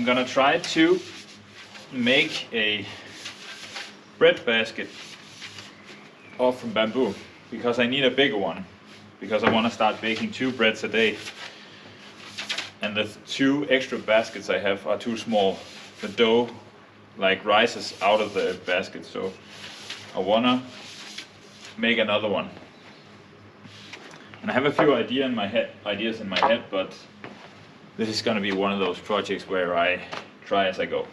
I'm gonna try to make a bread basket all from bamboo, because I need a bigger one, because I want to start baking 2 breads a day, and the 2 extra baskets I have are too small. The dough like rises out of the basket, so I want to make another one. And I have a few ideas in my head, but this is going to be one of those projects where I try as I go.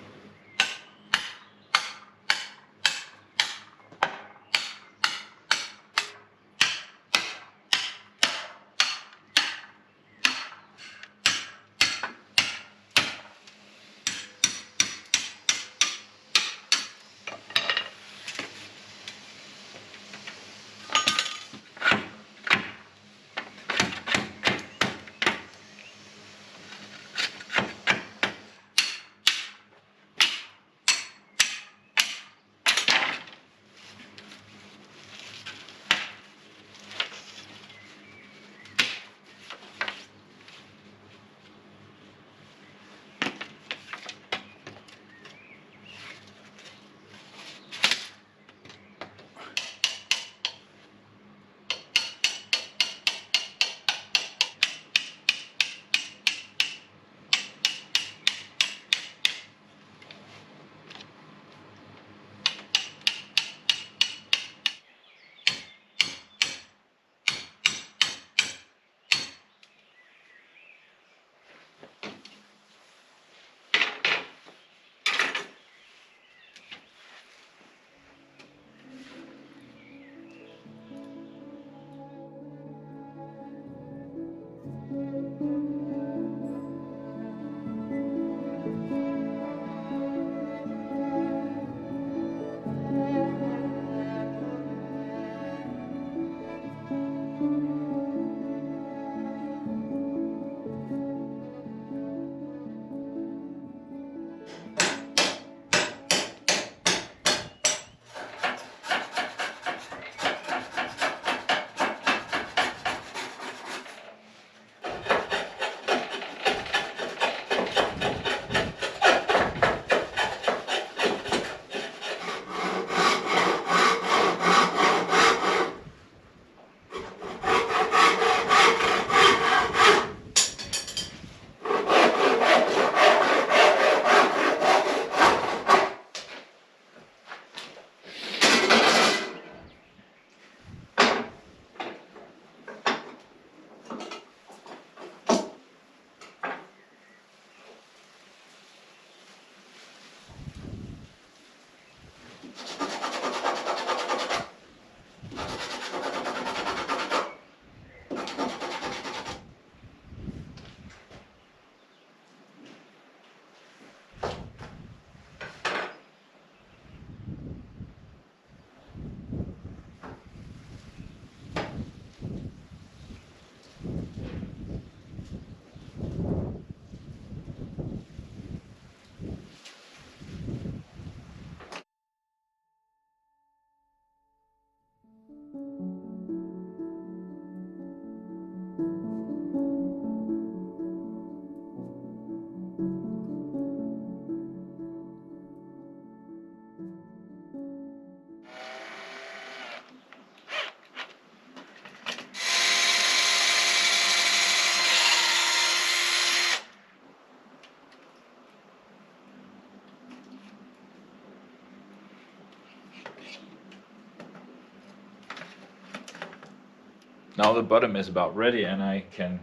Now the bottom is about ready, and I can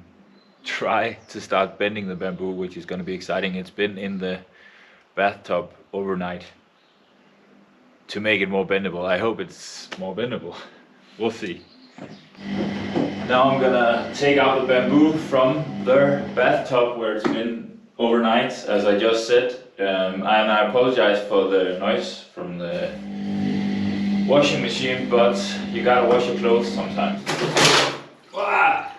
try to start bending the bamboo, which is going to be exciting. It's been in the bathtub overnight to make it more bendable. I hope it's more bendable. We'll see. Now I'm gonna take out the bamboo from the bathtub where it's been overnight, as I just said. And I apologize for the noise from the washing machine, but you gotta wash your clothes sometimes. Ah!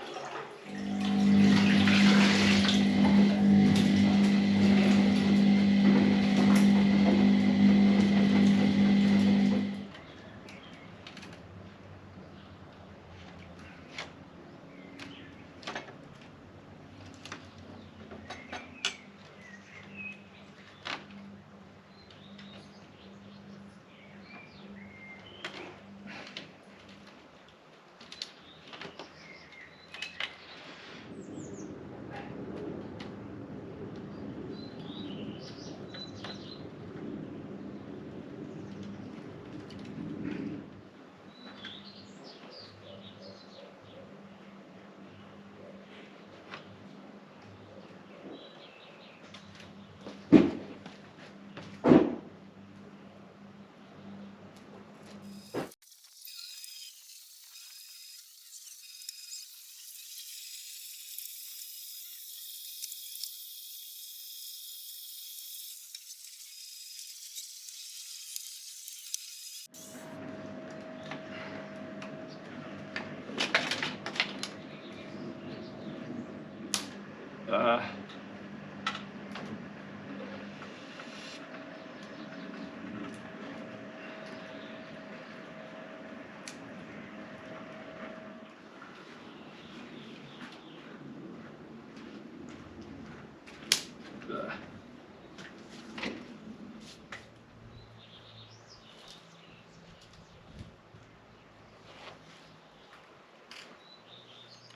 Uh,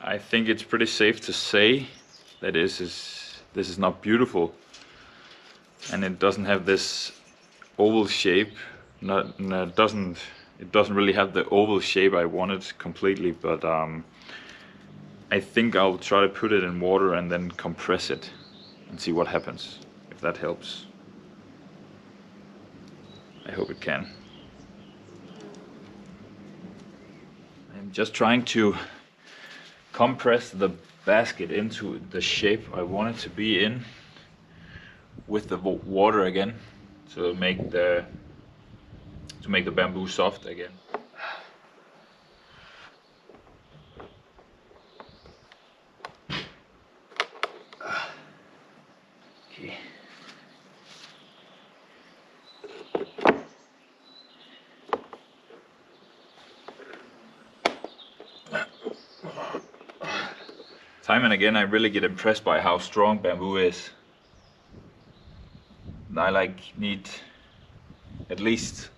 I think it's pretty safe to say that this is not beautiful, and it doesn't have this oval shape. It doesn't really have the oval shape I wanted completely, but I think I'll try to put it in water and then compress it and see what happens, if that helps. I hope it can. I'm just trying to compress the basket into the shape I want it to be in with the water again, to make the bamboo soft again. Okay. Time and again I really get impressed by how strong bamboo is. I need at least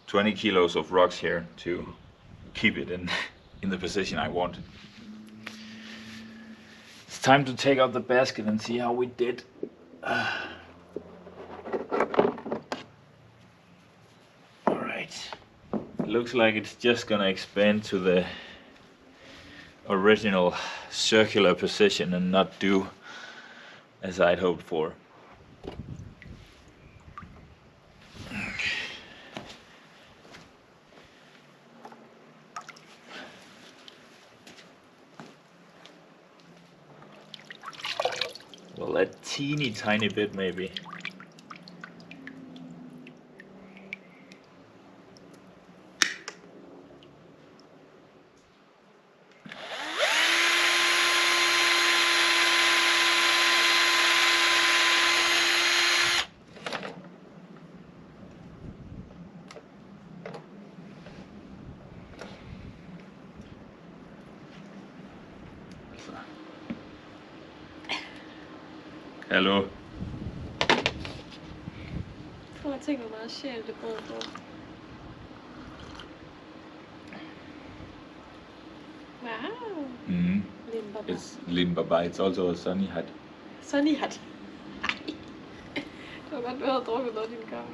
20 kilos of rocks here to keep it in the position I want. It's time to take out the basket and see how we did. Alright. It looks like it's just gonna expand to the original circular position and not do as I'd hoped for. Well, a teeny tiny bit maybe. Hallo. Prøv at tænke, hvor meget sjæl det brød på. Wow. Mm. Limbaba. It's Limbaba. It's also a sunny hat. Sunny hat. Ej. Det var godt, du havde drukket noget din kaffe.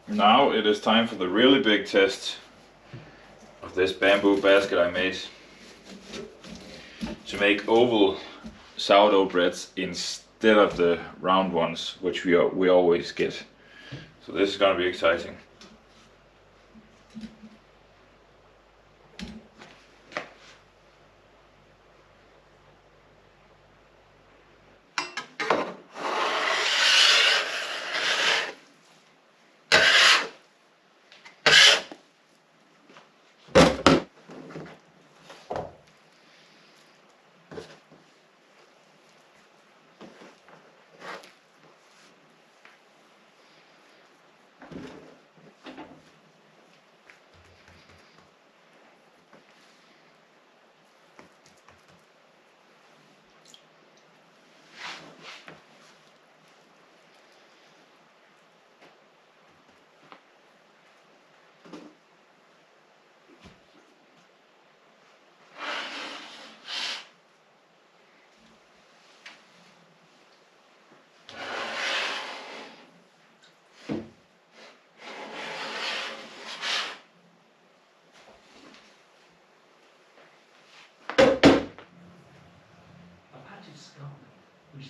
Now it is time for the really big test of this bamboo basket I made to make oval sourdough breads instead of the round ones, which we always get. So this is gonna be exciting.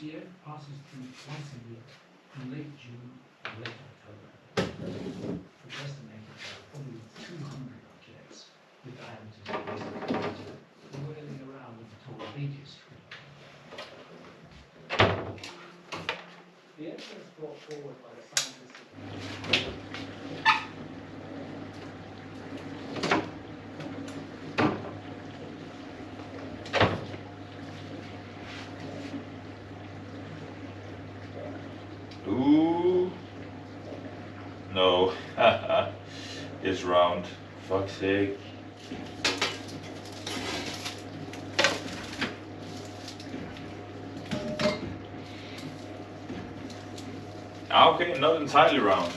year passes through once a year, in late June and late October. It's estimated there are probably 200 objects with diameters whirling around at the top of ages. The evidence brought forward by the scientists Ooh. No. It's round. Fuck's sake. Okay, not entirely round.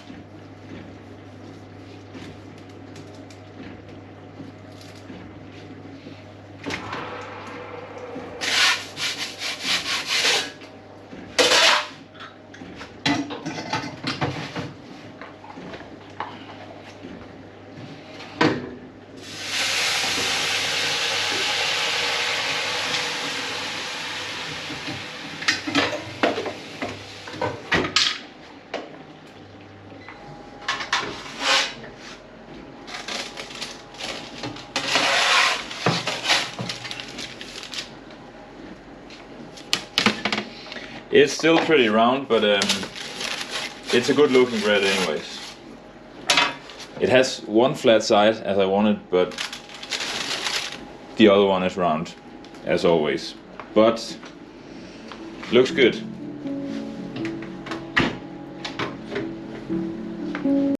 It's still pretty round, but it's a good looking bread anyways. It has one flat side as I wanted, but the other one is round, as always. But looks good.